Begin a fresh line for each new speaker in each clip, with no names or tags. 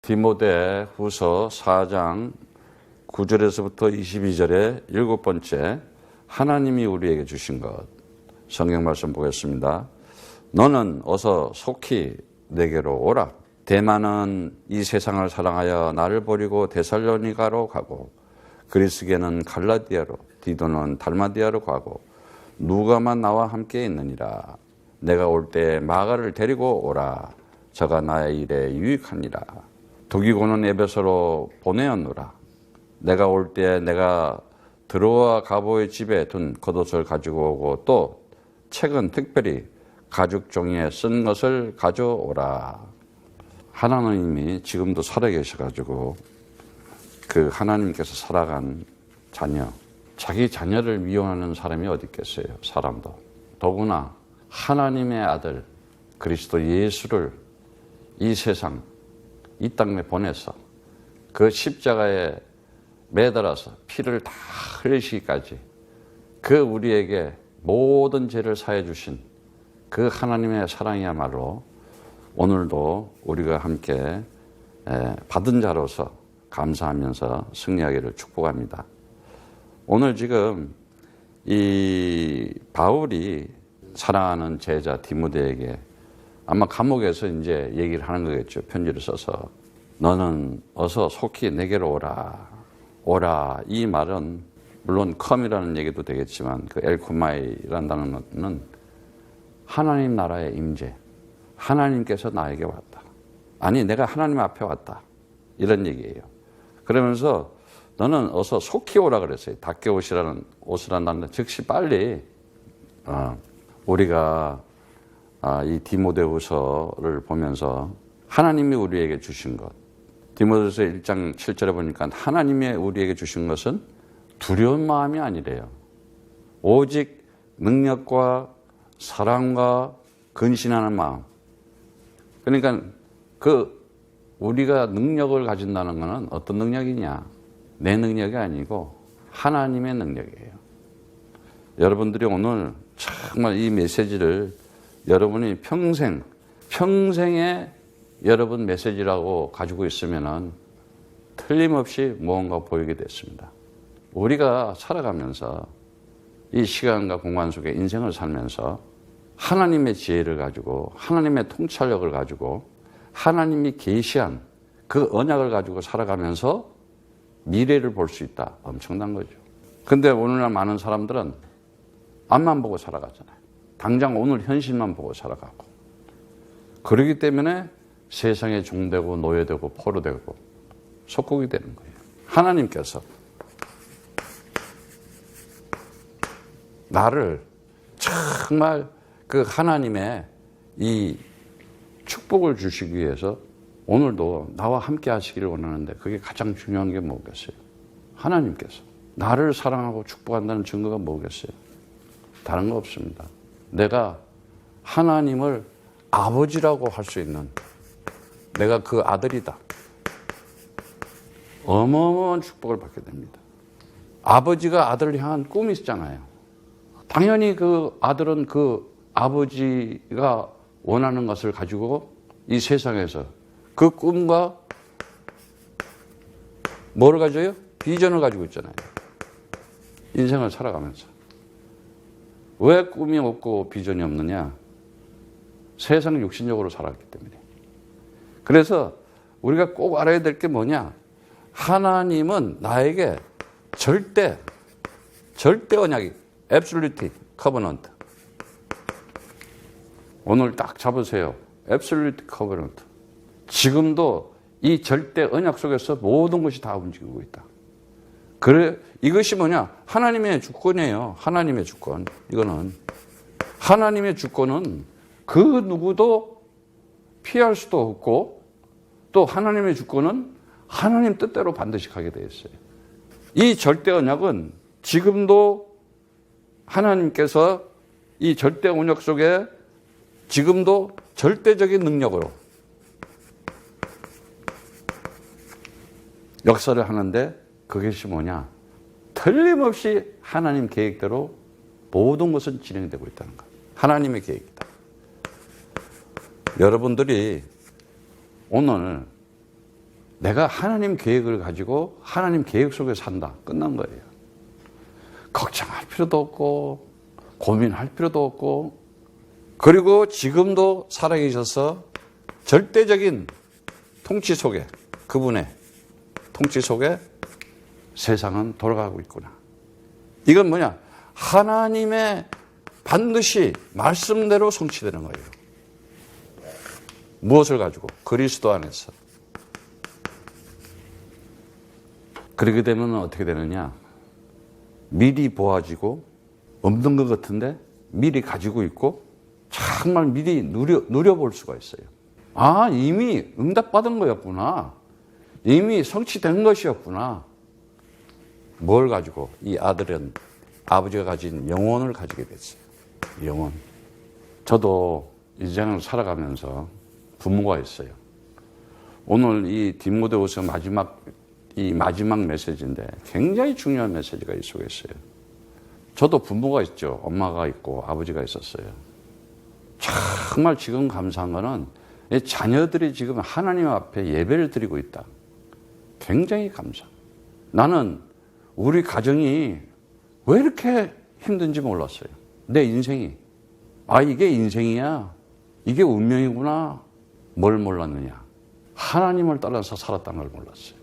디모데 후서 4장 9절에서부터 22절의 7번째, 하나님이 우리에게 주신 것. 성경 말씀 보겠습니다. 너는 어서 속히 내게로 오라. 대만은 이 세상을 사랑하여 나를 버리고 데살로니가로 가고, 그리스게는 갈라디아로, 디도는 달마디아로 가고, 누가만 나와 함께 있느니라. 내가 올 때 마가를 데리고 오라. 저가 나의 일에 유익하니라. 두기고는 에베소로 보내었노라. 내가 올 때 내가 드로아 가보의 집에 둔 겉옷을 가지고 오고, 또 책은 특별히 가죽 종이에 쓴 것을 가져오라. 하나님이 지금도 살아계셔가지고 그 하나님께서 살아간 자녀, 자기 자녀를 미워하는 사람이 어디 있겠어요? 사람도. 더구나 하나님의 아들 그리스도 예수를 이 세상, 이 땅에 보내서 그 십자가에 매달아서 피를 다 흘리시기까지 그 우리에게 모든 죄를 사해 주신 그 하나님의 사랑이야말로 오늘도 우리가 함께 받은 자로서 감사하면서 승리하기를 축복합니다. 오늘 지금 이 바울이 사랑하는 제자 디모데에게 아마 감옥에서 이제 얘기를 하는 거겠죠. 편지를 써서 너는 어서 속히 내게로 오라. 오라. 이 말은 물론 컴이라는 얘기도 되겠지만 그 엘코마이라는 단어는 하나님 나라의 임재, 하나님께서 나에게 왔다. 아니 내가 하나님 앞에 왔다. 이런 얘기예요. 그러면서 너는 어서 속히 오라 그랬어요. 닦여 오시라는 단어 즉시 빨리. 우리가 이 디모데후서를 보면서 하나님이 우리에게 주신 것, 디모데후서 1장 7절에 보니까 하나님이 우리에게 주신 것은 두려운 마음이 아니래요. 오직 능력과 사랑과 근신하는 마음. 그러니까 우리가 능력을 가진다는 것은 어떤 능력이냐? 내 능력이 아니고 하나님의 능력이에요. 여러분들이 오늘 정말 이 메시지를 여러분이 평생의 여러분 메시지라고 가지고 있으면은 틀림없이 무언가 보이게 됐습니다. 우리가 살아가면서 이 시간과 공간 속에 인생을 살면서 하나님의 지혜를 가지고 하나님의 통찰력을 가지고 하나님이 계시한 그 언약을 가지고 살아가면서 미래를 볼 수 있다. 엄청난 거죠. 근데 오늘날 많은 사람들은 앞만 보고 살아가잖아요. 당장 오늘 현실만 보고 살아가고. 그러기 때문에 세상에 종되고 노예되고 포로되고 속국이 되는 거예요. 하나님께서 나를 정말 그 하나님의 이 축복을 주시기 위해서 오늘도 나와 함께 하시기를 원하는데 그게 가장 중요한 게 뭐겠어요? 하나님께서 나를 사랑하고 축복한다는 증거가 뭐겠어요? 다른 거 없습니다. 내가 하나님을 아버지라고 할 수 있는 내가 그 아들이다. 어마어마한 축복을 받게 됩니다. 아버지가 아들을 향한 꿈이 있잖아요. 당연히 그 아들은 그 아버지가 원하는 것을 가지고 이 세상에서 그 꿈과 뭐를 가져요? 비전을 가지고 있잖아요. 인생을 살아가면서. 왜 꿈이 없고 비전이 없느냐? 세상 육신적으로 살았기 때문에. 그래서 우리가 꼭 알아야 될 게 뭐냐? 하나님은 나에게 절대 언약이, absolute covenant. 오늘 딱 잡으세요. absolute covenant. 지금도 이 절대 언약 속에서 모든 것이 다 움직이고 있다. 그래, 이것이 뭐냐? 하나님의 주권이에요. 하나님의 주권. 이거는. 하나님의 주권은 그 누구도 피할 수도 없고 또 하나님의 주권은 하나님 뜻대로 반드시 가게 되어 있어요. 이 절대 언약은 지금도 하나님께서 이 절대 언약 속에 지금도 절대적인 능력으로 역사를 하는데 그것이 뭐냐? 틀림없이 하나님 계획대로 모든 것은 진행되고 있다는 것. 하나님의 계획이다. 여러분들이 오늘 내가 하나님 계획을 가지고 하나님 계획 속에 산다. 끝난 거예요. 걱정할 필요도 없고 고민할 필요도 없고, 그리고 지금도 살아계셔서 절대적인 통치 속에, 그분의 통치 속에 세상은 돌아가고 있구나. 이건 뭐냐? 하나님의 반드시 말씀대로 성취되는 거예요. 무엇을 가지고? 그리스도 안에서. 그렇게 되면 어떻게 되느냐? 미리 보아지고 없는 것 같은데 미리 가지고 있고 정말 미리 누려볼 수가 있어요. 아, 이미 응답받은 거였구나. 이미 성취된 것이었구나. 뭘 가지고? 이 아들은 아버지가 가진 영혼을 가지게 됐어요. 영혼. 저도 인생을 살아가면서 부모가 있어요. 오늘 이 디모데후서 마지막 메시지인데 굉장히 중요한 메시지가 이 속에 있어요. 저도 부모가 있죠. 엄마가 있고 아버지가 있었어요. 정말 지금 감사한 거는 이 자녀들이 지금 하나님 앞에 예배를 드리고 있다. 굉장히 감사. 나는 우리 가정이 왜 이렇게 힘든지 몰랐어요. 내 인생이. 아, 이게 인생이야. 이게 운명이구나. 뭘 몰랐느냐? 하나님을 따라서 살았다는 걸 몰랐어요.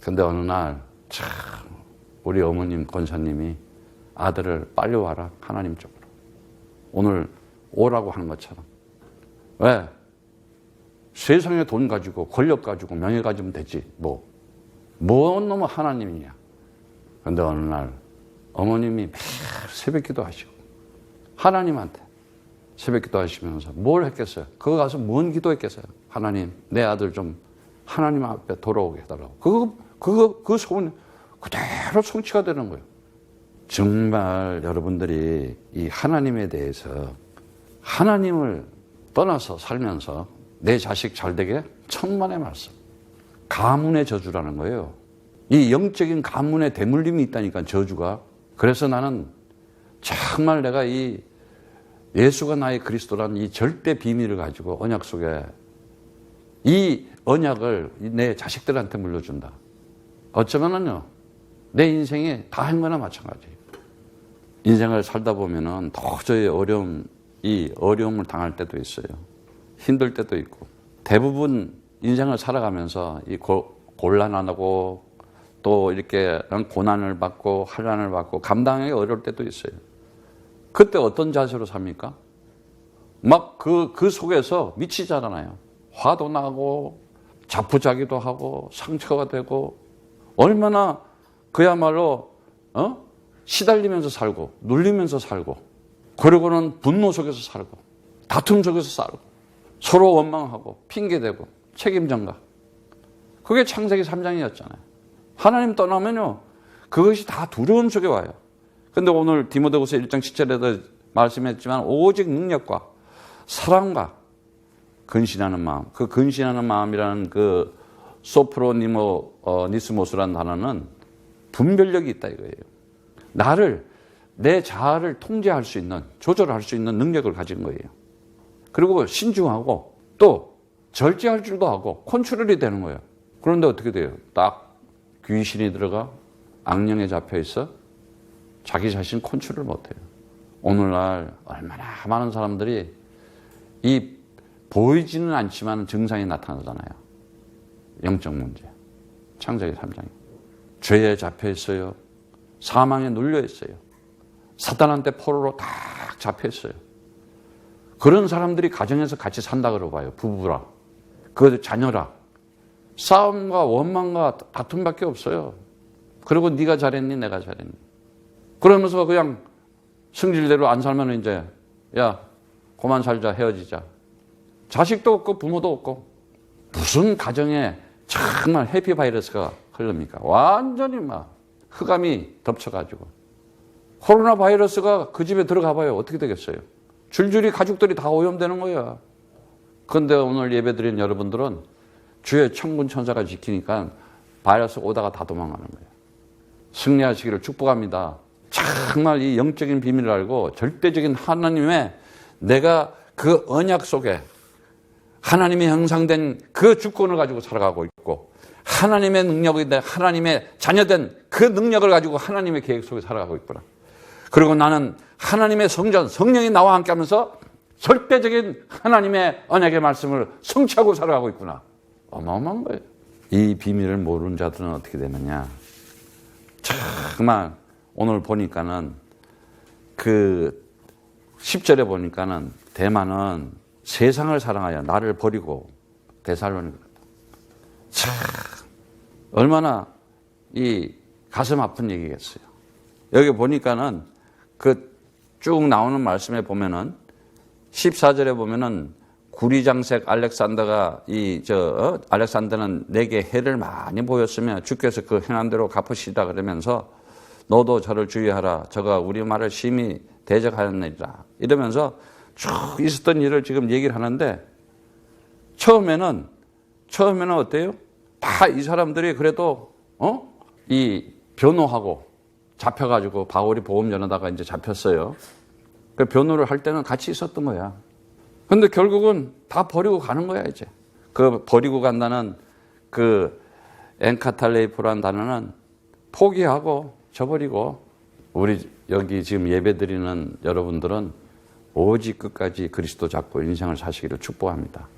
근데 어느 날 참 우리 어머님 권사님이 아들을 빨리 와라, 하나님 쪽으로. 오늘 오라고 하는 것처럼. 왜? 세상에 돈 가지고 권력 가지고 명예 가지면 되지. 뭔 놈의 하나님이냐. 근데 어느 날 어머님이 매일 새벽 기도하시고 하나님한테 새벽 기도하시면서 뭘 했겠어요? 그거 가서 뭔 기도했겠어요? 하나님, 내 아들 좀 하나님 앞에 돌아오게 해달라고. 그 소원이 그대로 성취가 되는 거예요. 정말 여러분들이 이 하나님에 대해서 하나님을 떠나서 살면서 내 자식 잘 되게 천만의 말씀. 가문의 저주라는 거예요. 이 영적인 가문의 대물림이 있다니까, 저주가. 그래서 나는 정말 내가 이 예수가 나의 그리스도라는 이 절대 비밀을 가지고 언약 속에 이 언약을 내 자식들한테 물려준다. 어쩌면은요, 내 인생에 다 한 거나 마찬가지예요. 인생을 살다 보면은 도저히 어려움을 당할 때도 있어요. 힘들 때도 있고. 대부분 인생을 살아가면서 이 곤란하고 또 이렇게 고난을 받고 환난을 받고 감당하기 어려울 때도 있어요. 그때 어떤 자세로 삽니까? 막 그 속에서 미치잖아요. 화도 나고 자포자기도 하고 상처가 되고, 얼마나 그야말로 시달리면서 살고 눌리면서 살고, 그리고는 분노 속에서 살고 다툼 속에서 살고 서로 원망하고 핑계대고 책임전가. 그게 창세기 3장이었잖아요. 하나님 떠나면요, 그것이 다 두려움 속에 와요. 근데 오늘 디모데후서 1장 7절에도 말씀했지만 오직 능력과 사랑과 근신하는 마음, 그 근신하는 마음이라는 그 소프로니스모스라는 단어는 분별력이 있다 이거예요. 내 자아를 통제할 수 있는, 조절할 수 있는 능력을 가진 거예요. 그리고 신중하고 또 절제할 줄도 하고 컨트롤이 되는 거예요. 그런데 어떻게 돼요? 딱 귀신이 들어가 악령에 잡혀 있어 자기 자신 컨트롤 못해요. 오늘날 얼마나 많은 사람들이 이 보이지는 않지만 증상이 나타나잖아요. 영적 문제. 창세기 3장에. 죄에 잡혀 있어요. 사망에 눌려 있어요. 사탄한테 포로로 딱 잡혀 있어요. 그런 사람들이 가정에서 같이 산다 그러고 봐요. 부부라. 그 자녀라. 싸움과 원망과 다툼밖에 없어요. 그리고 네가 잘했니? 내가 잘했니? 그러면서 그냥 승질대로 안 살면 이제 야, 그만 살자, 헤어지자. 자식도 없고 부모도 없고 무슨 가정에 정말 해피바이러스가 흐릅니까? 완전히 막 흑암이 덮쳐가지고. 코로나 바이러스가 그 집에 들어가 봐요. 어떻게 되겠어요? 줄줄이 가족들이 다 오염되는 거야. 그런데 오늘 예배드린 여러분들은 주의 천군 천사가 지키니까 바이러스 오다가 다 도망가는 거예요. 승리하시기를 축복합니다. 정말 이 영적인 비밀을 알고 절대적인 하나님의 내가 그 언약 속에 하나님이 형상된 그 주권을 가지고 살아가고 있고, 하나님의 능력인데 하나님의 자녀된 그 능력을 가지고 하나님의 계획 속에 살아가고 있구나. 그리고 나는 하나님의 성령이 나와 함께 하면서 절대적인 하나님의 언약의 말씀을 성취하고 살아가고 있구나. 어마어마한 거예요. 이 비밀을 모르는 자들은 어떻게 되느냐. 정말 오늘 보니까는 그 10절에 보니까는 대만은 세상을 사랑하여 나를 버리고 데살로니가 참 얼마나 이 가슴 아픈 얘기겠어요. 여기 보니까는 그 쭉 나오는 말씀에 보면은 14절에 보면은 구리장색 알렉산더가 알렉산더는 내게 해를 많이 보였으며 주께서 그 행한 대로 갚으시다 그러면서 너도 저를 주의하라. 저가 우리 말을 심히 대적하였느니라. 이러면서 쭉 있었던 일을 지금 얘기를 하는데 처음에는 어때요? 다 이 사람들이 그래도 이 변호하고 잡혀가지고 바울이 보험 전하다가 이제 잡혔어요. 그 변호를 할 때는 같이 있었던 거야. 근데 결국은 다 버리고 가는 거야, 이제. 그 버리고 간다는 그 엔카탈레이포라는 단어는 포기하고 저버리고 우리 여기 지금 예배 드리는 여러분들은 오직 끝까지 그리스도 잡고 인생을 사시기를 축복합니다.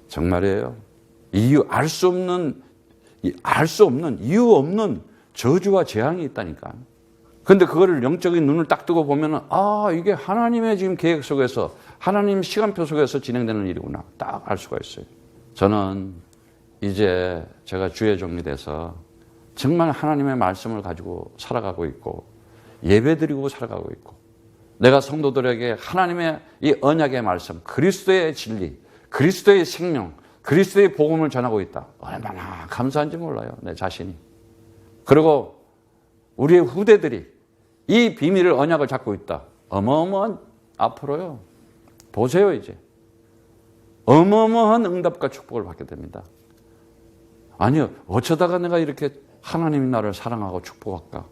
정말이에요. 알 수 없는 이유 없는 저주와 재앙이 있다니까. 근데 그거를 영적인 눈을 딱 뜨고 보면은 이게 하나님의 지금 계획 속에서 하나님 시간표 속에서 진행되는 일이구나. 딱 알 수가 있어요. 저는 이제 제가 주의 종이 돼서 정말 하나님의 말씀을 가지고 살아가고 있고 예배드리고 살아가고 있고 내가 성도들에게 하나님의 이 언약의 말씀, 그리스도의 진리, 그리스도의 생명, 그리스도의 복음을 전하고 있다. 얼마나 감사한지 몰라요, 내 자신이. 그리고 우리의 후대들이 이 비밀을 언약을 잡고 있다. 어마어마한 앞으로요. 보세요, 이제. 어마어마한 응답과 축복을 받게 됩니다. 아니요, 어쩌다가 내가 이렇게 하나님이 나를 사랑하고 축복할까?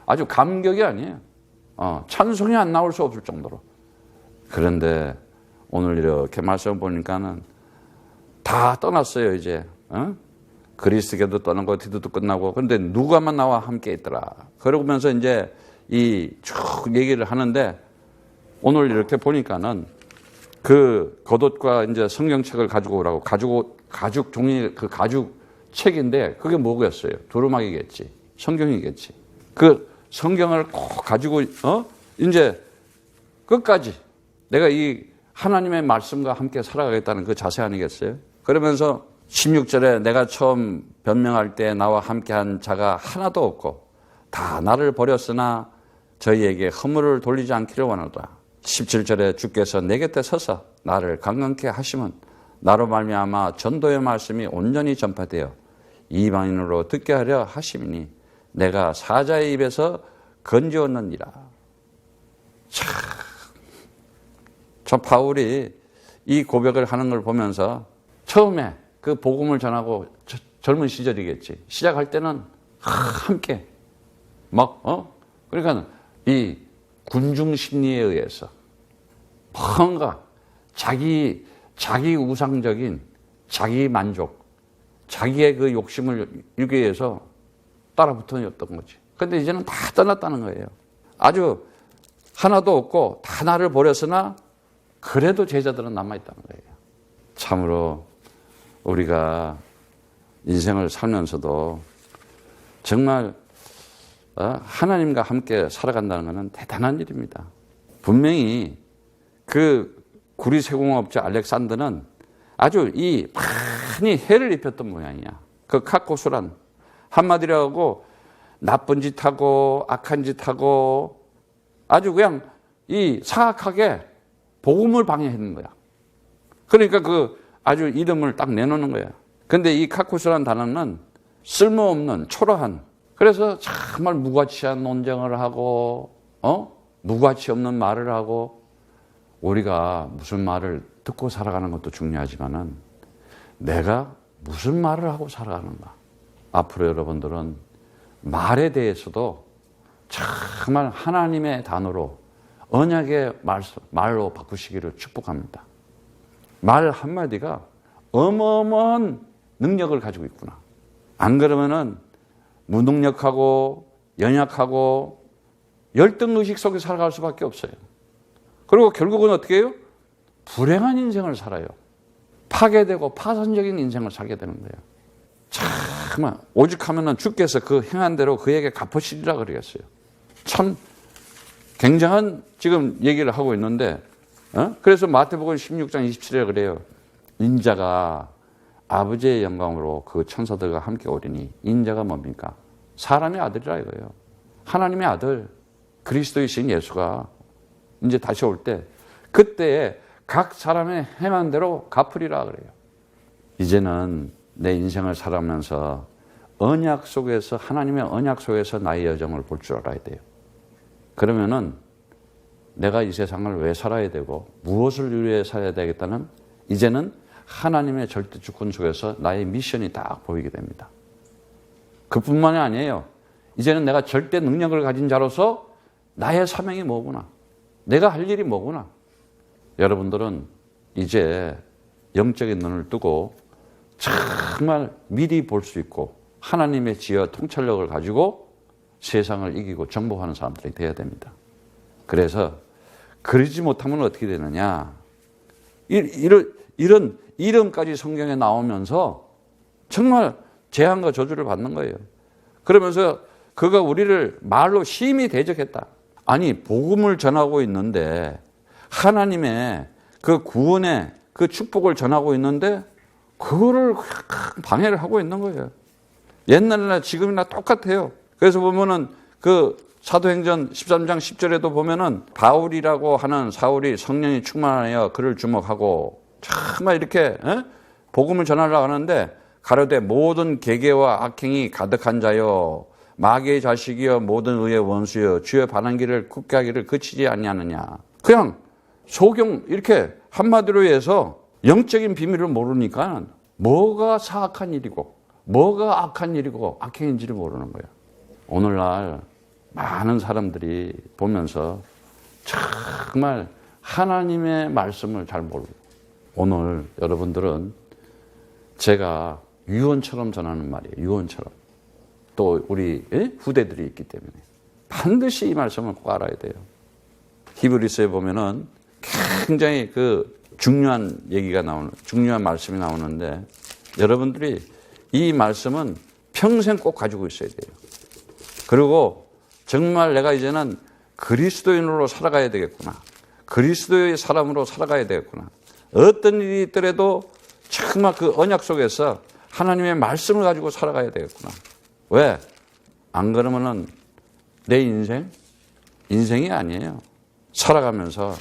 아주 감격이 아니에요. 찬송이 안 나올 수 없을 정도로. 그런데 오늘 이렇게 말씀 보니까는 다 떠났어요, 이제. 그리스계도 떠나고 디도도 끝나고. 그런데 누가만 나와 함께 있더라. 그러면서 이제 이 쭉 얘기를 하는데 오늘 이렇게 보니까는 그 겉옷과 이제 성경책을 가지고 오라고 가죽 종이 그 가죽 책인데 그게 뭐겠어요? 두루마기겠지. 성경이겠지. 그 성경을 꼭 가지고 이제 끝까지 내가 이 하나님의 말씀과 함께 살아가겠다는 그 자세 아니겠어요? 그러면서 16절에 내가 처음 변명할 때 나와 함께한 자가 하나도 없고 다 나를 버렸으나 저희에게 허물을 돌리지 않기를 원하노라. 17절에 주께서 내 곁에 서서 나를 강건케 하시면 나로 말미암아 전도의 말씀이 온전히 전파되어 이방인으로 듣게 하려 하심이니 내가 사자의 입에서 건지었느니라. 참 바울이 이 고백을 하는 걸 보면서 처음에 그 복음을 전하고 젊은 시절이겠지. 시작할 때는 함께 그러니까 이 군중 심리에 의해서 뭔가 자기 우상적인 자기 만족, 자기의 그 욕심을 이루기 위해서 따라붙었던 거지. 근데 이제는 다 떠났다는 거예요. 아주 하나도 없고 다 나를 버렸으나 그래도 제자들은 남아있다는 거예요. 참으로 우리가 인생을 살면서도 정말 하나님과 함께 살아간다는 것은 대단한 일입니다. 분명히 그 구리세공업자 알렉산더는 아주 많이 해를 입혔던 모양이야. 그 카코수란 한마디로 하고 나쁜 짓하고 악한 짓하고 아주 그냥 사악하게 복음을 방해했는 거야. 그러니까 아주 이름을 딱 내놓는 거야. 근데 이 카코스라는 단어는 쓸모없는 초라한, 그래서 정말 무가치한 논쟁을 하고 무가치 없는 말을 하고 우리가 무슨 말을 듣고 살아가는 것도 중요하지만은 내가 무슨 말을 하고 살아가는가. 앞으로 여러분들은 말에 대해서도 정말 하나님의 단어로 언약의 말로 바꾸시기를 축복합니다. 말 한마디가 어마어마한 능력을 가지고 있구나. 안 그러면은 무능력하고 연약하고 열등의식 속에 살아갈 수밖에 없어요. 그리고 결국은 어떻게 해요? 불행한 인생을 살아요. 파괴되고 파산적인 인생을 살게 되는 거예요. 참 오직 하면은 주께서 그 행한 대로 그에게 갚으시리라 그러겠어요. 참 굉장한 지금 얘기를 하고 있는데 그래서 마태복음 16장 27절에 그래요. 인자가 아버지의 영광으로 그 천사들과 함께 오리니 인자가 뭡니까? 사람의 아들이라 이거예요. 하나님의 아들 그리스도이신 예수가 이제 다시 올 때 그때에 각 사람의 행한 대로 갚으리라 그래요. 이제는 내 인생을 살아가면서 언약 속에서 하나님의 언약 속에서 나의 여정을 볼 줄 알아야 돼요. 그러면은 내가 이 세상을 왜 살아야 되고 무엇을 위해 살아야 되겠다는 이제는 하나님의 절대 주권 속에서 나의 미션이 딱 보이게 됩니다. 그뿐만이 아니에요. 이제는 내가 절대 능력을 가진 자로서 나의 사명이 뭐구나. 내가 할 일이 뭐구나. 여러분들은 이제 영적인 눈을 뜨고 정말 미리 볼 수 있고 하나님의 지혜와 통찰력을 가지고 세상을 이기고 정복하는 사람들이 되어야 됩니다. 그래서 그러지 못하면 어떻게 되느냐. 이런 이름까지 성경에 나오면서 정말 재앙과 저주를 받는 거예요. 그러면서 그가 우리를 말로 심히 대적했다. 아니 복음을 전하고 있는데 하나님의 그 구원의 그 축복을 전하고 있는데 그거를 방해를 하고 있는 거예요. 옛날이나 지금이나 똑같아요. 그래서 보면은 그 사도행전 13장 10절에도 보면은 바울이라고 하는 사울이 성령이 충만하여 그를 주목하고 정말 이렇게 복음을 전하려고 하는데 가로되 모든 계계와 악행이 가득한 자여 마귀의 자식이여 모든 의의 원수여 주의 바른 길을 굳게 하기를 그치지 아니하느냐. 그냥 소경 이렇게 한마디로 해서 영적인 비밀을 모르니까 뭐가 사악한 일이고 뭐가 악한 일이고 악행인지를 모르는 거예요. 오늘날 많은 사람들이 보면서 정말 하나님의 말씀을 잘 모르고 오늘 여러분들은 제가 유언처럼 전하는 말이에요. 유언처럼. 또 우리 후대들이 있기 때문에 반드시 이 말씀을 꼭 알아야 돼요. 히브리서에 보면은 굉장히 그 중요한 얘기가 중요한 말씀이 나오는데 여러분들이 이 말씀은 평생 꼭 가지고 있어야 돼요. 그리고 정말 내가 이제는 그리스도인으로 살아가야 되겠구나. 그리스도의 사람으로 살아가야 되겠구나. 어떤 일이 있더라도 정말 그 언약 속에서 하나님의 말씀을 가지고 살아가야 되겠구나. 왜? 안 그러면은 내 인생이 아니에요. 살아가면서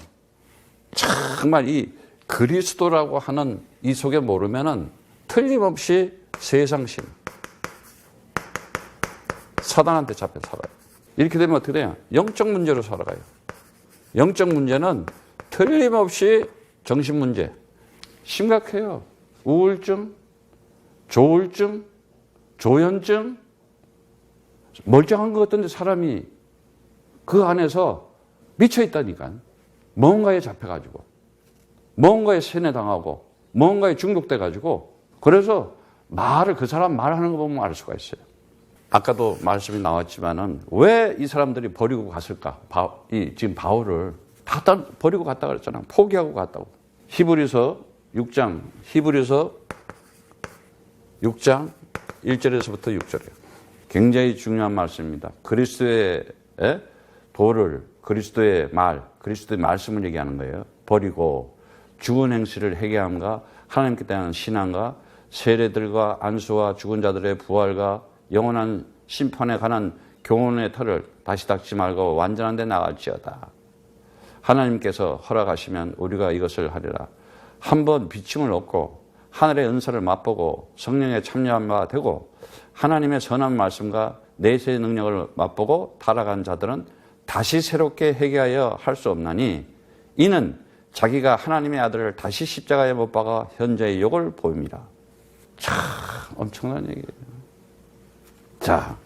정말 이 그리스도라고 하는 이 속에 모르면은 틀림없이 세상심, 사단한테 잡혀 살아요. 이렇게 되면 어떻게 돼요? 영적 문제로 살아가요. 영적 문제는 틀림없이 정신 문제, 심각해요. 우울증, 조울증, 조현증, 멀쩡한 것 같은데 사람이 그 안에서 미쳐있다니까. 뭔가에 잡혀가지고, 뭔가에 세뇌당하고, 뭔가에 중독돼가지고, 그래서 그 사람 말하는 거 보면 알 수가 있어요. 아까도 말씀이 나왔지만은 왜 이 사람들이 버리고 갔을까? 지금 바울을 다 버리고 갔다 그랬잖아요. 포기하고 갔다고. 히브리서 6장 1절에서부터 6절이에요. 굉장히 중요한 말씀입니다. 그리스도의 도를, 그리스도의 말씀을 얘기하는 거예요. 버리고 죽은 행실을 회개함과 하나님께 대한 신앙과 세례들과 안수와 죽은 자들의 부활과 영원한 심판에 관한 교훈의 털을 다시 닦지 말고 완전한 데 나갈지어다. 하나님께서 허락하시면 우리가 이것을 하리라. 한번 비침을 얻고 하늘의 은사를 맛보고 성령에 참여한 바 되고 하나님의 선한 말씀과 내세의 능력을 맛보고 타락한 자들은 다시 새롭게 회개하여 할 수 없나니 이는 자기가 하나님의 아들을 다시 십자가에 못 박아 현재의 욕을 보입니다. 참 엄청난 얘기예요. 자,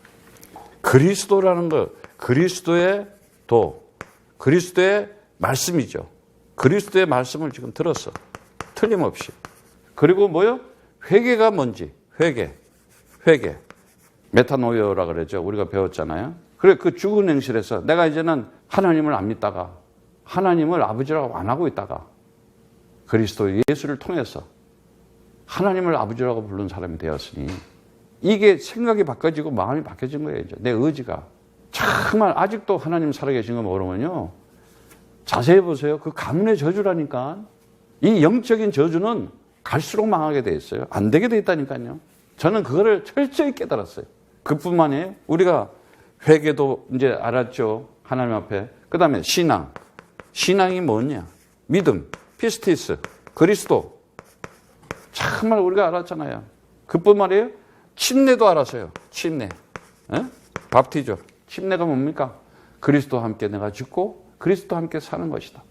그리스도라는 것, 그리스도의 그리스도의 말씀이죠. 그리스도의 말씀을 지금 들었어. 틀림없이. 그리고 뭐요? 회개가 뭔지, 회개. 메타노이어라 그러죠. 우리가 배웠잖아요. 그래, 그 죽은 행실에서 내가 이제는 하나님을 안 믿다가 하나님을 아버지라고 안 하고 있다가 그리스도 예수를 통해서 하나님을 아버지라고 부르는 사람이 되었으니 이게 생각이 바뀌어지고 마음이 바뀌어진 거예요. 이제 내 의지가. 정말 아직도 하나님 살아계신 거 모르면요. 자세히 보세요. 그 가문의 저주라니까. 이 영적인 저주는 갈수록 망하게 돼 있어요. 안 되게 돼 있다니까요. 저는 그거를 철저히 깨달았어요. 그뿐만 아니에요. 우리가 회개도 이제 알았죠. 하나님 앞에. 그 다음에 신앙. 신앙이 뭐냐? 믿음, 피스티스, 그리스도. 정말 우리가 알았잖아요. 그뿐만 아니에요. 침례도 알았어요. 침례. 에? 밥티죠. 침례가 뭡니까? 그리스도와 함께 내가 죽고 그리스도와 함께 사는 것이다.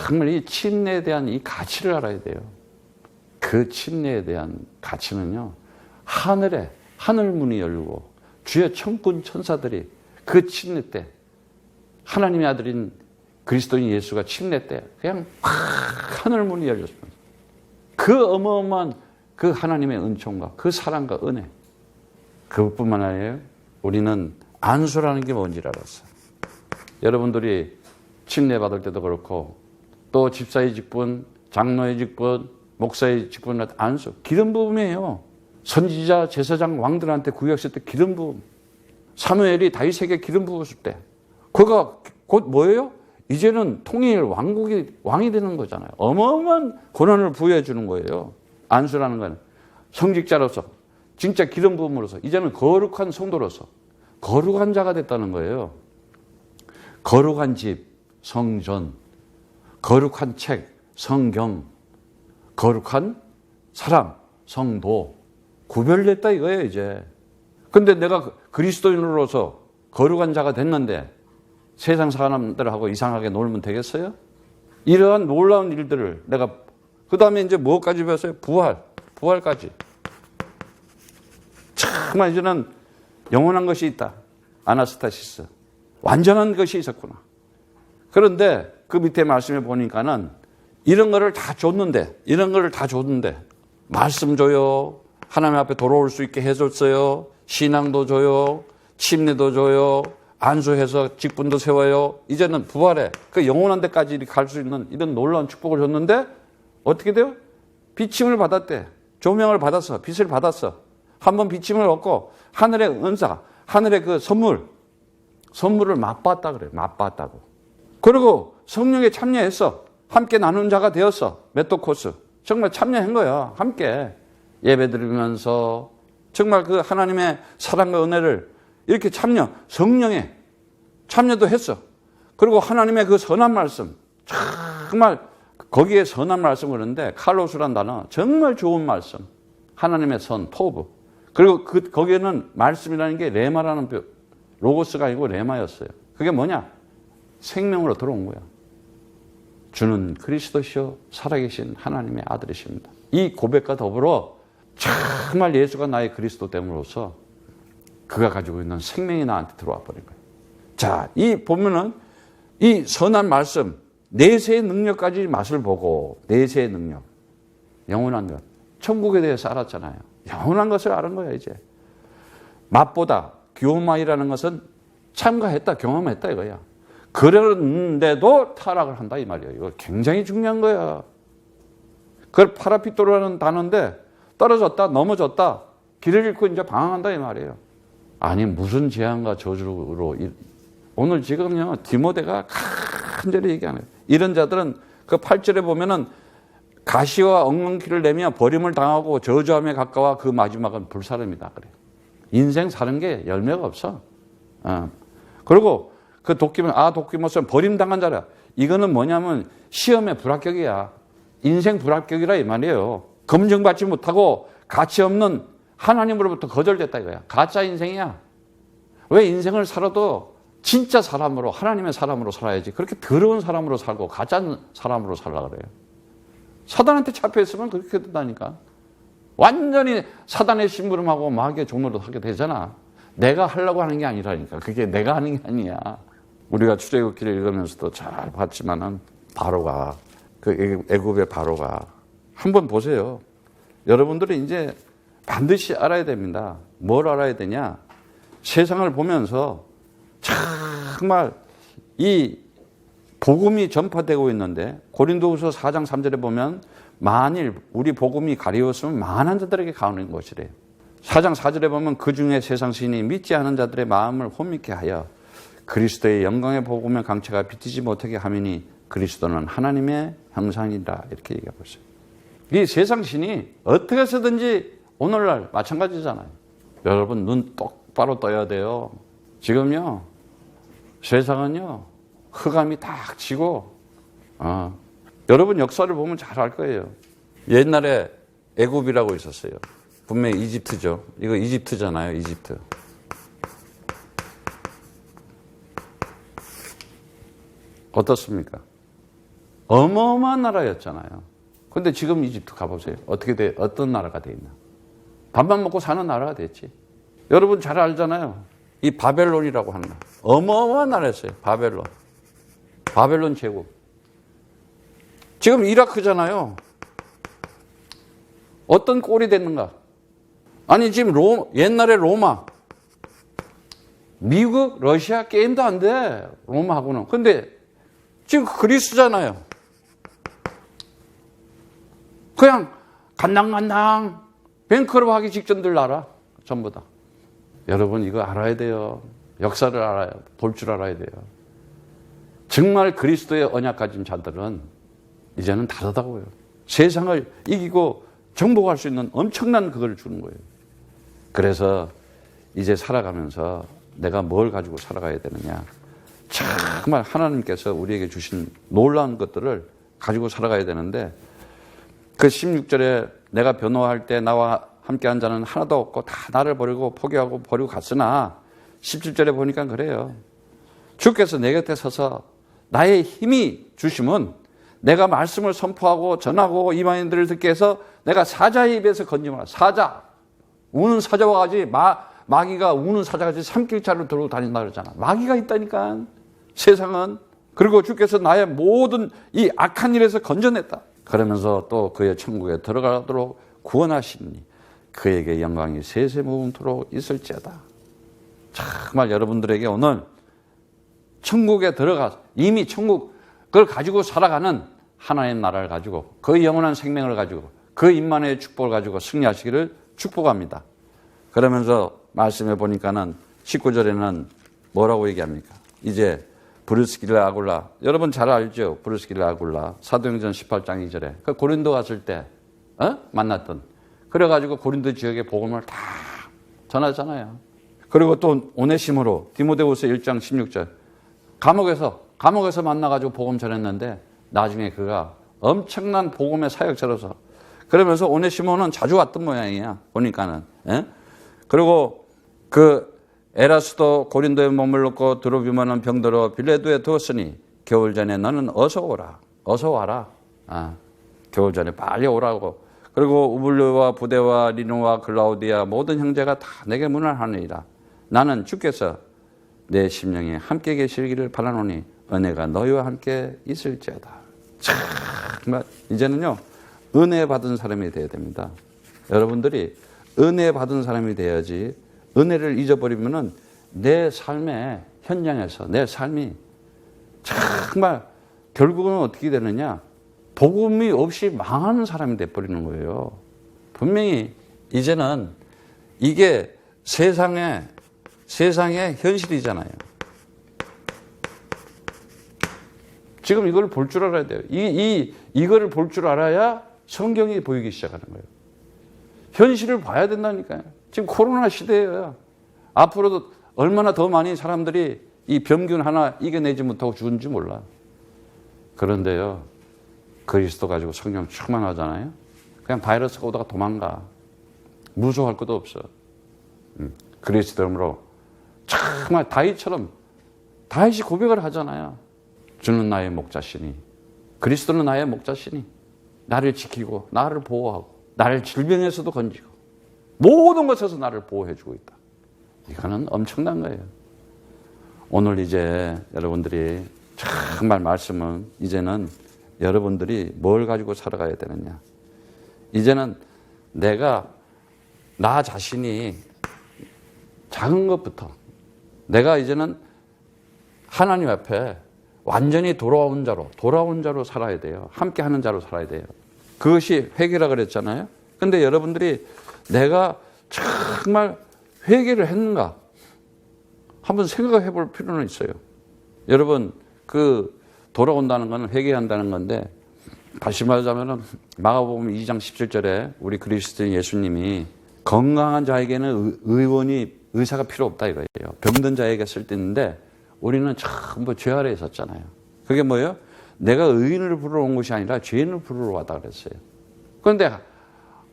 정말 이 침례에 대한 이 가치를 알아야 돼요. 그 침례에 대한 가치는요. 하늘 문이 열리고 주의 천군 천사들이 그 침례 때 하나님의 아들인 그리스도인 예수가 침례 때 그냥 팍 하늘 문이 열렸습니다. 그 어마어마한 그 하나님의 은총과 그 사랑과 은혜. 그것뿐만 아니에요. 우리는 안수라는 게 뭔지 알았어요. 여러분들이 침례 받을 때도 그렇고 또 집사의 직분, 장로의 직분, 목사의 직분 안수 기름 부음이에요. 선지자, 제사장, 왕들한테 구역했을 때 기름 부음. 사무엘이 다윗에게 기름 부었을 때 그가 곧 뭐예요? 이제는 통일 왕이 되는 거잖아요. 어마어마한 권한을 부여해 주는 거예요. 안수라는 건 성직자로서 진짜 기름 부음으로서 이제는 거룩한 성도로서 거룩한 자가 됐다는 거예요. 거룩한 집, 성전, 거룩한 책, 성경, 거룩한 사람, 성도 구별됐다 이거예요 이제. 근데 내가 그리스도인으로서 거룩한 자가 됐는데 세상 사람들하고 이상하게 놀면 되겠어요? 이러한 놀라운 일들을 내가 그 다음에 이제 뭐까지 배웠어요? 부활까지. 정말 이제는 영원한 것이 있다. 아나스타시스. 완전한 것이 있었구나. 그런데 그 밑에 말씀에 보니까는 이런 거를 다 줬는데 말씀 줘요. 하나님 앞에 돌아올 수 있게 해줬어요. 신앙도 줘요. 침례도 줘요. 안수해서 직분도 세워요. 이제는 부활에 그 영원한 데까지 갈 수 있는 이런 놀라운 축복을 줬는데 어떻게 돼요? 비침을 받았대. 조명을 받았어. 빛을 받았어. 한번 비침을 얻고 하늘의 은사, 하늘의 그 선물을 맛봤다 그래요. 맛봤다고. 그리고 성령에 참여했어. 함께 나눈 자가 되었어. 메토코스. 정말 참여한 거야. 함께 예배 드리면서 정말 그 하나님의 사랑과 은혜를 이렇게 성령에 참여도 했어. 그리고 하나님의 그 선한 말씀, 정말 거기에 선한 말씀을 하는데 칼로스란 단어, 정말 좋은 말씀. 하나님의 선, 토브. 그리고 거기에는 말씀이라는 게 레마라는 로고스가 아니고 레마였어요. 그게 뭐냐? 생명으로 들어온 거야. 주는 그리스도시요 살아계신 하나님의 아들이십니다. 이 고백과 더불어 정말 예수가 나의 그리스도 됨으로써 그가 가지고 있는 생명이 나한테 들어와 버린 거예요. 자, 보면은 이 선한 말씀, 내세의 능력까지 맛을 보고 내세의 능력, 영원한 것, 천국에 대해서 알았잖아요. 영원한 것을 아는 거야 이제. 맛보다 교마이라는 것은 참가했다, 경험했다 이거야. 그랬는데도 타락을 한다 이 말이에요. 이거 굉장히 중요한 거야. 그걸 파라피토라는 단어인데 떨어졌다, 넘어졌다, 길을 잃고 이제 방황한다 이 말이에요. 아니 무슨 재앙과 저주로 오늘 지금요 디모데가 간절히 얘기하는 거예요. 이런 자들은 그 8절에 보면은 가시와 엉겅퀴를 내며 버림을 당하고 저주함에 가까워 그 마지막은 불사름이다 그래요. 인생 사는 게 열매가 없어. 그리고 그 도끼모스는 버림당한 자라. 이거는 뭐냐면 시험의 불합격이야. 인생 불합격이라 이 말이에요. 검증받지 못하고 가치 없는 하나님으로부터 거절됐다 이거야. 가짜 인생이야. 왜 인생을 살아도 진짜 사람으로 하나님의 사람으로 살아야지. 그렇게 더러운 사람으로 살고 가짜 사람으로 살라 그래요. 사단한테 잡혀있으면 그렇게 된다니까. 완전히 사단의 심부름하고 마귀의 종로로 하게 되잖아. 내가 하려고 하는 게 아니라니까. 그게 내가 하는 게 아니야. 우리가 출애굽기를 읽으면서도 잘 봤지만은 바로가 그 애굽의 바로가 한번 보세요. 여러분들이 이제 반드시 알아야 됩니다. 뭘 알아야 되냐? 세상을 보면서 정말 이 복음이 전파되고 있는데 고린도후서 4장 3절에 보면 만일 우리 복음이 가리웠으면 많은 자들에게 가는 것이래요. 4장 4절에 보면 그 중에 세상 신이 믿지 않은 자들의 마음을 혼미케 하여 그리스도의 영광의 복음의 강체가 비치지 못하게 하미니 그리스도는 하나님의 형상이라 이렇게 얘기하고 있어요. 이 세상 신이 어떻게 해서든지 오늘날 마찬가지잖아요. 여러분 눈 똑바로 떠야 돼요. 지금요 세상은요 흑암이 딱 지고 여러분 역사를 보면 잘 알 거예요. 옛날에 애굽이라고 있었어요. 분명히 이집트죠. 이거 이집트잖아요. 이집트. 어떻습니까? 어마어마한 나라였잖아요. 근데 지금 이집트 가보세요. 어떤 나라가 돼 있나? 밥만 먹고 사는 나라가 됐지. 여러분 잘 알잖아요. 이 바벨론이라고 하는 나라. 어마어마한 나라였어요. 바벨론 제국. 지금 이라크잖아요. 어떤 꼴이 됐는가? 아니 지금 옛날에 로마, 미국, 러시아 게임도 안 돼. 로마하고는. 근데 지금 그리스잖아요. 그냥 간당간당 뱅크럽 하기 직전들 나라 전부 다. 여러분 이거 알아야 돼요. 역사를 알아야 볼 줄 알아야 돼요. 정말 그리스도의 언약 가진 자들은 이제는 다르다고요. 세상을 이기고 정복할 수 있는 엄청난 그걸 주는 거예요. 그래서 이제 살아가면서 내가 뭘 가지고 살아가야 되느냐. 정말 하나님께서 우리에게 주신 놀라운 것들을 가지고 살아가야 되는데 그 16절에 내가 변호할 때 나와 함께한 자는 하나도 없고 다 나를 버리고 포기하고 버리고 갔으나 17절에 보니까 그래요. 주께서 내 곁에 서서 나의 힘이 주심은 내가 말씀을 선포하고 전하고 이방인들을 듣게 해서 내가 사자의 입에서 건짐을 사자, 우는 사자와 같이 마귀가 우는 사자같이 산길자를 들고 다닌다 그러잖아. 마귀가 있다니까 세상은. 그리고 주께서 나의 모든 이 악한 일에서 건져냈다. 그러면서 또 그의 천국에 들어가도록 구원하시니 그에게 영광이 세세무음토록 있을지어다. 정말 여러분들에게 오늘 천국에 들어가 이미 천국을 가지고 살아가는 하나님 나라를 가지고 그 영원한 생명을 가지고 그 임만의 축복을 가지고 승리하시기를 축복합니다. 그러면서 말씀해 보니까는 19절에는 뭐라고 얘기합니까? 이제 브루스길라 아굴라, 여러분 잘 알죠? 브루스길라 아굴라 사도행전 18장 2절에 그 고린도 갔을 때 만났던, 그래가지고 고린도 지역의 복음을 다 전하잖아요. 그리고 또 오네시모로 디모데후서 1장 16절 감옥에서 만나가지고 복음 전했는데 나중에 그가 엄청난 복음의 사역자로서, 그러면서 오네시모는 자주 왔던 모양이야 보니까는. 그리고 그 에라스도 고린도에 머물렀고 드로비모는 병들어 빌레도에 두었으니 겨울 전에 너는 어서 와라. 겨울 전에 빨리 오라고. 그리고 우블르와 부데와 리누와 글라우디아 모든 형제가 다 내게 문을 하느니라. 나는 주께서 내 심령에 함께 계시기를 바라노니 은혜가 너희와 함께 있을지어다. 정말 이제는요 은혜 받은 사람이 되어야 됩니다. 여러분들이 은혜 받은 사람이 돼야지, 은혜를 잊어버리면은 내 삶의 현장에서 내 삶이 정말 결국은 어떻게 되느냐, 복음이 없이 망하는 사람이 돼버리는 거예요. 분명히 이제는 이게 세상의 현실이잖아요. 지금 이걸 볼 줄 알아야 돼요. 이거를 볼 줄 알아야 성경이 보이기 시작하는 거예요. 현실을 봐야 된다니까요. 지금 코로나 시대예요. 앞으로도 얼마나 더 많이 사람들이 이 병균 하나 이겨내지 못하고 죽은지 몰라. 그런데요, 그리스도 가지고 성령 충만하잖아요. 그냥 바이러스가 오다가 도망가. 무서워할 것도 없어. 그리스도 이름으로 정말 다윗이 고백을 하잖아요. 주는 나의 목자시니, 그리스도는 나의 목자시니 나를 지키고 나를 보호하고 나를 질병에서도 건지고 모든 것에서 나를 보호해주고 있다. 이거는 엄청난 거예요. 오늘 이제 여러분들이 정말 말씀은 이제는 여러분들이 뭘 가지고 살아가야 되느냐. 이제는 내가 나 자신이 작은 것부터 내가 이제는 하나님 앞에 완전히 돌아온 자로 살아야 돼요. 함께 하는 자로 살아야 돼요. 그것이 회개라 그랬잖아요. 근데 여러분들이 내가 정말 회개를 했는가? 한번 생각해 볼 필요는 있어요. 여러분, 그 돌아온다는 것은 회개한다는 건데, 다시 말하자면 마가복음 2장 17절에 우리 그리스도인 예수님이 건강한 자에게는 의사가 필요 없다 이거예요. 병든 자에게 쓸 때 있는데 우리는 전부 죄 아래에 있었잖아요. 그게 뭐예요? 내가 의인을 부르러 온 것이 아니라 죄인을 부르러 왔다 그랬어요. 그런데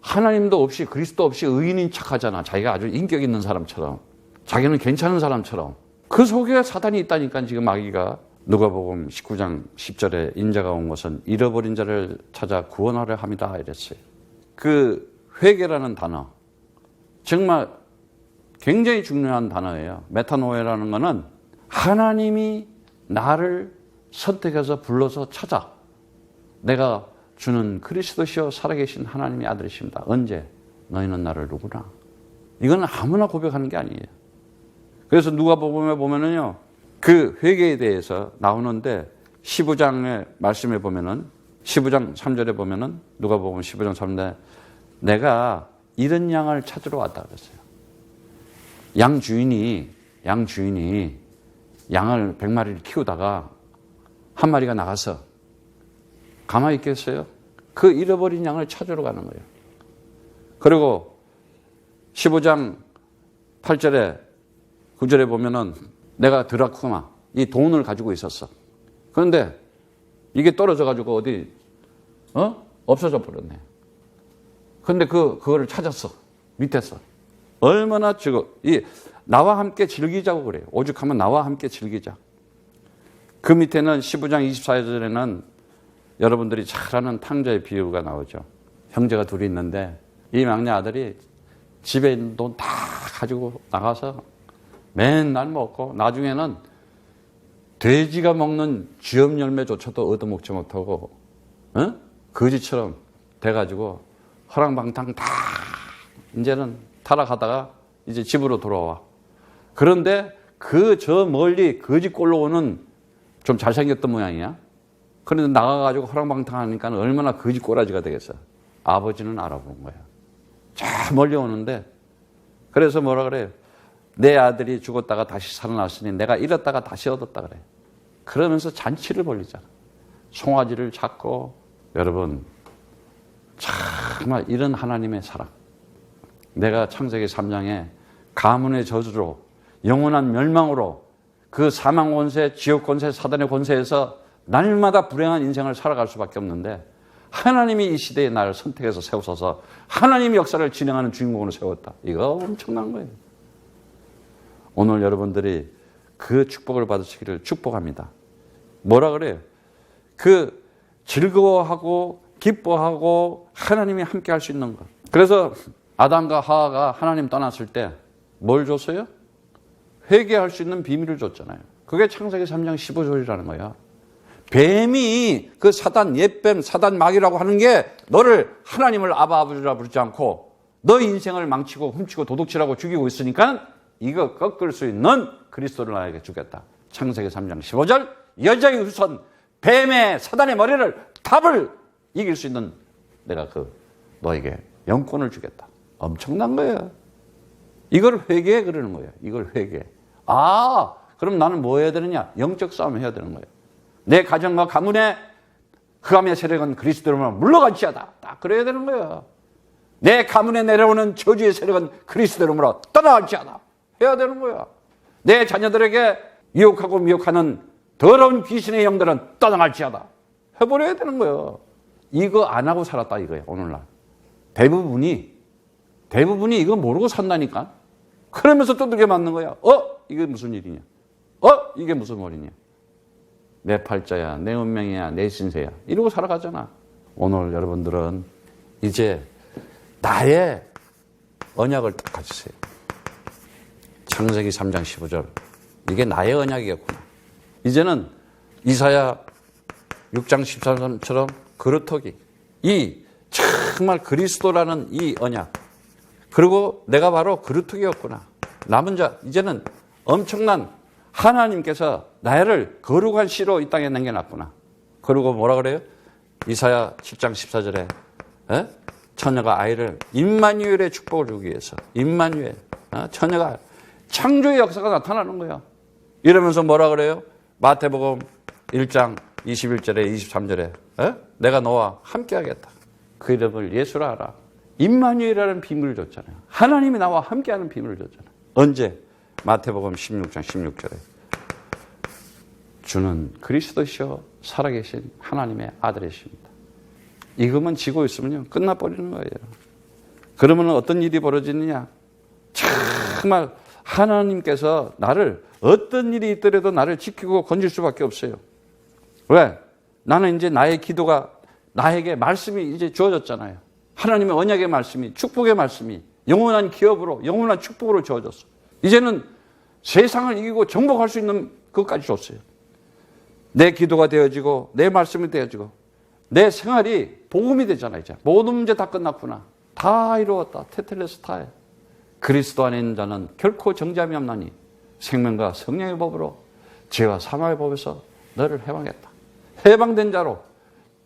하나님도 없이 그리스도 없이 의인인 척하잖아. 자기가 아주 인격 있는 사람처럼, 자기는 괜찮은 사람처럼. 그 속에 사단이 있다니까. 지금 마귀가 누가복음 19장 10절에 인자가 온 것은 잃어버린 자를 찾아 구원하려 함이다 이랬어요. 그 회개라는 단어 정말 굉장히 중요한 단어예요. 메타노에라는 것은 하나님이 나를 선택해서 불러서 찾아 내가 주는 그리스도시요 살아계신 하나님의 아들이십니다. 언제? 너희는 나를 누구나. 이건 아무나 고백하는 게 아니에요. 그래서 누가복음에 보면은요, 그 회개에 대해서 나오는데 15장의 말씀에 보면은 15장 3절에 보면은 누가복음 15장 3절에 내가 잃은 양을 찾으러 왔다 그랬어요. 양 주인이 양을 100마리를 키우다가 한 마리가 나가서 가만히 있겠어요? 그 잃어버린 양을 찾으러 가는 거예요. 그리고 15장 8절에 9절에 보면은 내가 드라크마, 이 돈을 가지고 있었어. 그런데 이게 떨어져가지고 어디, 없어져 버렸네. 그런데 그거를 찾았어. 밑에서. 얼마나 나와 함께 즐기자고 그래요. 오죽하면 나와 함께 즐기자. 그 밑에는 15장 24절에는 여러분들이 잘 아는 탕자의 비유가 나오죠. 형제가 둘이 있는데 이 막내 아들이 집에 있는 돈 다 가지고 나가서 맨날 먹고 나중에는 돼지가 먹는 쥐염 열매조차도 얻어먹지 못하고 거지처럼 돼가지고 허랑방탕 다 이제는 타락하다가 이제 집으로 돌아와. 그런데 저 멀리 거지꼴로 오는 좀 잘생겼던 모양이야. 그런데 나가가지고 허랑방탕하니까 얼마나 거지꼬라지가 되겠어. 아버지는 알아보는 거야. 저 멀리 오는데 그래서 뭐라 그래요? 내 아들이 죽었다가 다시 살아났으니 내가 잃었다가 다시 얻었다 그래. 그러면서 잔치를 벌리잖아. 송아지를 잡고. 여러분 정말 이런 하나님의 사랑. 내가 창세기 3장에 가문의 저주로 영원한 멸망으로 그 사망 권세, 지옥 권세, 사단의 권세에서 날마다 불행한 인생을 살아갈 수밖에 없는데 하나님이 이 시대에 나를 선택해서 세우셔서 하나님의 역사를 진행하는 주인공으로 세웠다. 이거 엄청난 거예요. 오늘 여러분들이 그 축복을 받으시기를 축복합니다. 뭐라 그래요? 그 즐거워하고 기뻐하고 하나님이 함께 할 수 있는 것. 그래서 아담과 하와가 하나님 떠났을 때 뭘 줬어요? 회개할 수 있는 비밀을 줬잖아요. 그게 창세기 3장 15절이라는 거야. 뱀이 그 사단, 옛뱀, 사단 마귀라고 하는 게 너를 하나님을 아바 아버지라 부르지 않고 너 인생을 망치고 훔치고 도둑질하고 죽이고 있으니까 이거 꺾을 수 있는 그리스도를 나에게 주겠다. 창세기 3장 15절 여자의 후손 뱀의 사단의 머리를 답을 이길 수 있는 내가 너에게 영권을 주겠다. 엄청난 거예요. 이걸 회개해 그러는 거예요. 이걸 회개해. 그럼 나는 뭐 해야 되느냐? 영적 싸움 해야 되는 거예요. 내 가정과 가문의 흑암의 세력은 그리스도로 물러갈지어다. 딱 그래야 되는 거예요. 내 가문에 내려오는 저주의 세력은 그리스도로 떠나갈지어다. 해야 되는 거야. 내 자녀들에게 유혹하고 미혹하는 더러운 귀신의 영들은 떠나갈지어다. 해버려야 되는 거예요. 이거 안 하고 살았다 이거예요. 오늘날 대부분이 이거 모르고 산다니까. 그러면서 두들겨 맞는 거야. 이게 무슨 일이냐? 이게 무슨 말이냐? 내 팔자야, 내 운명이야, 내 신세야. 이러고 살아가잖아. 오늘 여러분들은 이제 나의 언약을 딱 가지세요. 창세기 3장 15절. 이게 나의 언약이었구나. 이제는 이사야 6장 13절처럼 그루터기. 이 정말 그리스도라는 이 언약. 그리고 내가 바로 그루터기였구나. 남은 자, 이제는 엄청난 하나님께서 나를 거룩한 씨로 이 땅에 남겨놨구나. 그리고 뭐라 그래요? 이사야 10장 14절에 처녀가 아이를 임마누엘의 축복을 주기 위해서 임마누엘 처녀가 창조의 역사가 나타나는 거야. 이러면서 뭐라 그래요? 마태복음 1장 21절에 23절에 내가 너와 함께 하겠다. 그 이름을 예수라 하라. 임마누엘이라는 비밀을 줬잖아요. 하나님이 나와 함께하는 비밀을 줬잖아요. 언제? 마태복음 16장 16절에 주는 그리스도시요 살아계신 하나님의 아들이십니다. 이것만 지고 있으면요 끝나버리는 거예요. 그러면 어떤 일이 벌어지느냐? 정말 하나님께서 나를 어떤 일이 있더라도 나를 지키고 건질 수밖에 없어요. 왜? 나는 이제 나의 기도가 나에게 말씀이 이제 주어졌잖아요. 하나님의 언약의 말씀이 축복의 말씀이 영원한 기업으로 영원한 축복으로 주어졌어. 이제는 세상을 이기고 정복할 수 있는 것까지 줬어요. 내 기도가 되어지고 내 말씀이 되어지고 내 생활이 복음이 되잖아요. 이제 모든 문제 다 끝났구나. 다 이루었다. 테텔레스타에. 그리스도 안에 있는 자는 결코 정죄함이 없나니 생명과 성령의 법으로 죄와 사망의 법에서 너를 해방했다. 해방된 자로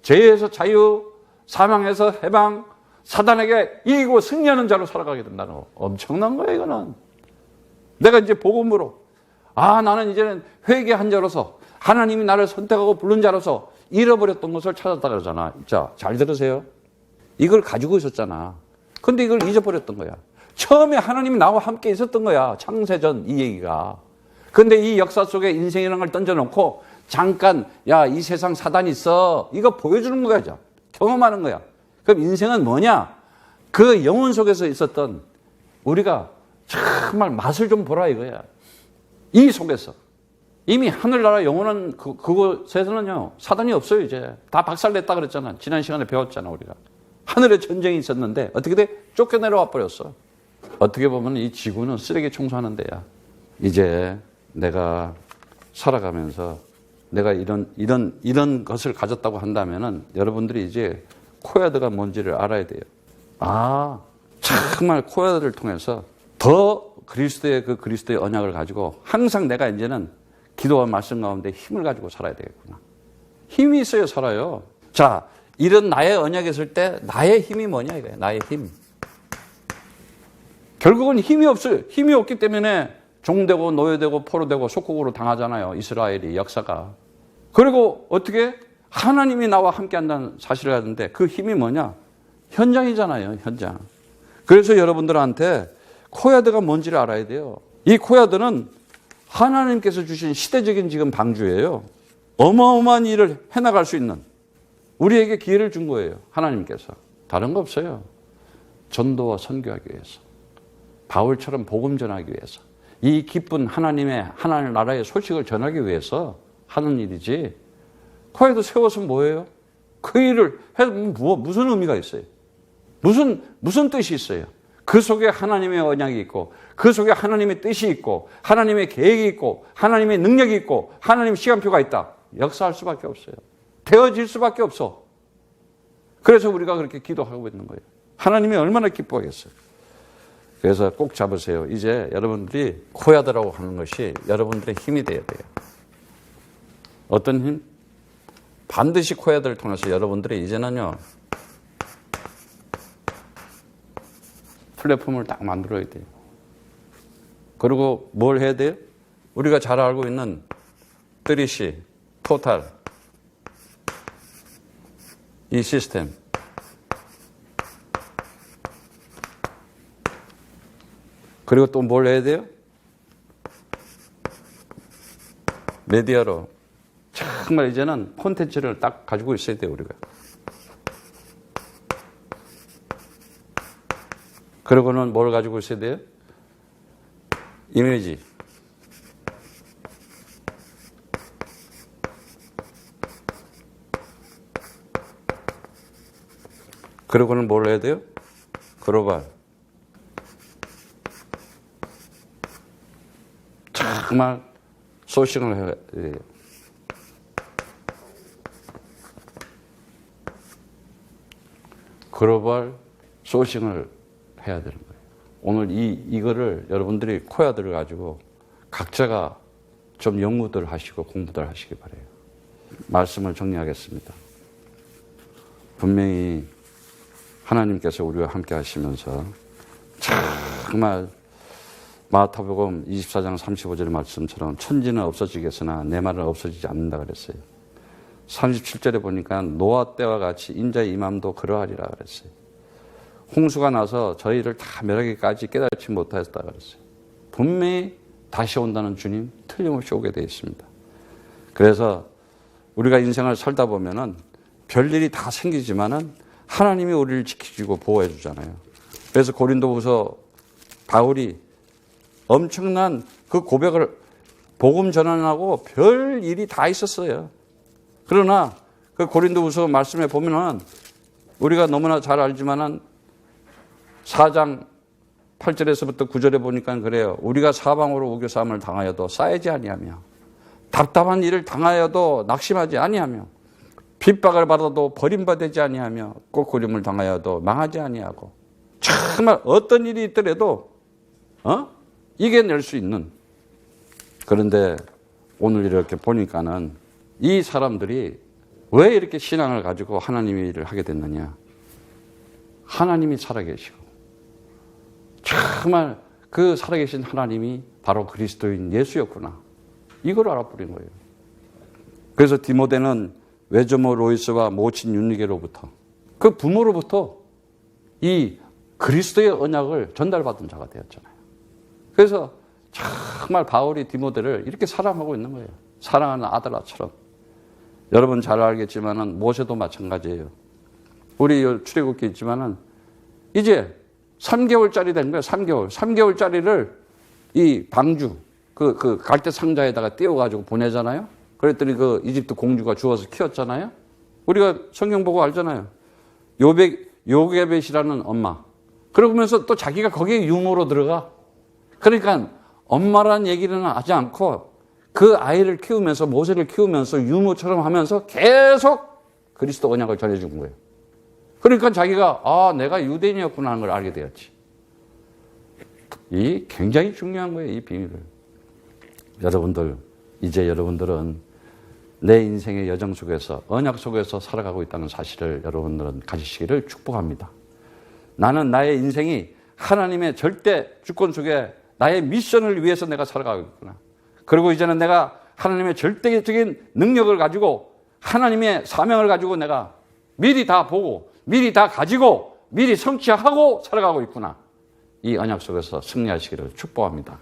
죄에서 자유, 사망에서 해방, 사단에게 이기고 승리하는 자로 살아가게 된다는 거. 엄청난 거예요, 이거는. 내가 이제 복음으로 나는 이제는 회개한 자로서 하나님이 나를 선택하고 부른 자로서 잃어버렸던 것을 찾았다 그러잖아. 자, 잘 들으세요. 이걸 가지고 있었잖아. 근데 이걸 잊어버렸던 거야. 처음에 하나님이 나와 함께 있었던 거야. 창세전 이 얘기가. 근데 이 역사 속에 인생이라는 걸 던져놓고 잠깐 이 세상 사단이 있어. 이거 보여주는 거야. 경험하는 거야. 그럼 인생은 뭐냐? 그 영혼 속에서 있었던 우리가 정말 맛을 좀 보라 이거야. 이 속에서. 이미 하늘나라 영원한 그곳에서는요 사단이 없어요. 이제 다 박살냈다 그랬잖아. 지난 시간에 배웠잖아 우리가. 하늘에 전쟁이 있었는데 어떻게 돼? 쫓겨내려와 버렸어. 어떻게 보면 이 지구는 쓰레기 청소하는 데야. 이제 내가 살아가면서 내가 이런 것을 가졌다고 한다면은 여러분들이 이제 코야드가 뭔지를 알아야 돼요. 정말 코야드를 통해서 더 그리스도의 언약을 가지고 항상 내가 이제는 기도와 말씀 가운데 힘을 가지고 살아야 되겠구나. 힘이 있어야 살아요. 자, 이런 나의 언약이 있을 때 나의 힘이 뭐냐 이거예요. 나의 힘. 결국은 힘이 없어요. 힘이 없기 때문에 종되고 노예되고 포로되고 속국으로 당하잖아요. 이스라엘이 역사가. 그리고 어떻게 하나님이 나와 함께 한다는 사실을 하는데 그 힘이 뭐냐? 현장이잖아요. 현장. 그래서 여러분들한테 코야드가 뭔지를 알아야 돼요. 이 코야드는 하나님께서 주신 시대적인 지금 방주예요. 어마어마한 일을 해나갈 수 있는 우리에게 기회를 준 거예요. 하나님께서. 다른 거 없어요. 전도와 선교하기 위해서. 바울처럼 복음 전하기 위해서. 이 기쁜 하나님 나라의 소식을 전하기 위해서 하는 일이지. 코야드 세워서 뭐예요? 그 일을 해서 무슨 의미가 있어요? 무슨 뜻이 있어요? 그 속에 하나님의 언약이 있고 그 속에 하나님의 뜻이 있고 하나님의 계획이 있고 하나님의 능력이 있고 하나님의 시간표가 있다. 역사할 수밖에 없어요. 되어질 수밖에 없어. 그래서 우리가 그렇게 기도하고 있는 거예요. 하나님이 얼마나 기뻐하겠어요. 그래서 꼭 잡으세요. 이제 여러분들이 코야드라고 하는 것이 여러분들의 힘이 돼야 돼요. 어떤 힘? 반드시 코야드를 통해서 여러분들이 이제는요 플랫폼을 딱 만들어야 돼요. 그리고 뭘 해야 돼요? 우리가 잘 알고 있는 3C, 토탈, 이 시스템. 그리고 또 뭘 해야 돼요? 메디어로. 정말 이제는 콘텐츠를 딱 가지고 있어야 돼요, 우리가. 그러고는 뭘 가지고 있어야 돼요? 이미지. 그러고는 뭘 해야 돼요? 글로벌. 정말 소싱을 해야 돼요. 글로벌 소싱을 해야 되는 거예요. 오늘 이거를 여러분들이 코야들을 가지고 각자가 좀 연구들 하시고 공부들 하시기 바라요. 말씀을 정리하겠습니다. 분명히 하나님께서 우리와 함께 하시면서 정말 마태복음 24장 35절 말씀처럼 천지는 없어지겠으나 내 말은 없어지지 않는다 그랬어요. 37절에 보니까 노아 때와 같이 인자의 임함도 그러하리라 그랬어요. 홍수가 나서 저희를 다 멸하기까지 깨닫지 못하였다 그랬어요. 분명히 다시 온다는 주님 틀림없이 오게 되어 있습니다. 그래서 우리가 인생을 살다 보면은 별일이 다 생기지만은 하나님이 우리를 지키시고 보호해 주잖아요. 그래서 고린도후서 바울이 엄청난 그 고백을 복음 전환하고 별 일이 다 있었어요. 그러나 그 고린도후서 말씀에 보면은 우리가 너무나 잘 알지만은 4장 8절에서부터 9절에 보니까 그래요. 우리가 사방으로 우겨싸움을 당하여도 쌓이지 아니하며 답답한 일을 당하여도 낙심하지 아니하며 핍박을 받아도 버림받지 아니하며 꼴고림을 당하여도 망하지 아니하고 정말 어떤 일이 있더라도 이겨낼 수 있는. 그런데 오늘 이렇게 보니까는 이 사람들이 왜 이렇게 신앙을 가지고 하나님의 일을 하게 됐느냐. 하나님이 살아계시고 정말 그 살아계신 하나님이 바로 그리스도인 예수였구나. 이걸 알아버린 거예요. 그래서 디모데는 외조모 로이스와 모친 윤리게로부터 그 부모로부터 이 그리스도의 언약을 전달받은 자가 되었잖아요. 그래서 정말 바울이 디모데를 이렇게 사랑하고 있는 거예요. 사랑하는 아들아처럼. 여러분 잘 알겠지만은 모세도 마찬가지예요. 우리 출애굽기 있지만은 이제 3개월짜리 된 거예요. 3개월. 3개월짜리를 이 방주 그 갈대 상자에다가 띄워가지고 보내잖아요. 그랬더니 그 이집트 공주가 주워서 키웠잖아요. 우리가 성경 보고 알잖아요. 요게벳이라는 엄마. 그러면서 또 자기가 거기에 유모로 들어가. 그러니까 엄마라는 얘기는 하지 않고 그 아이를 키우면서 모세를 키우면서 유모처럼 하면서 계속 그리스도 언약을 전해준 거예요. 그러니까 자기가 내가 유대인이었구나 하는 걸 알게 되었지. 이 굉장히 중요한 거예요. 이 비밀을. 여러분들 이제 여러분들은 내 인생의 여정 속에서 언약 속에서 살아가고 있다는 사실을 여러분들은 가지시기를 축복합니다. 나는 나의 인생이 하나님의 절대 주권 속에 나의 미션을 위해서 내가 살아가고 있구나. 그리고 이제는 내가 하나님의 절대적인 능력을 가지고 하나님의 사명을 가지고 내가 미리 다 보고 미리 다 가지고 미리 성취하고 살아가고 있구나. 이 언약 속에서 승리하시기를 축복합니다.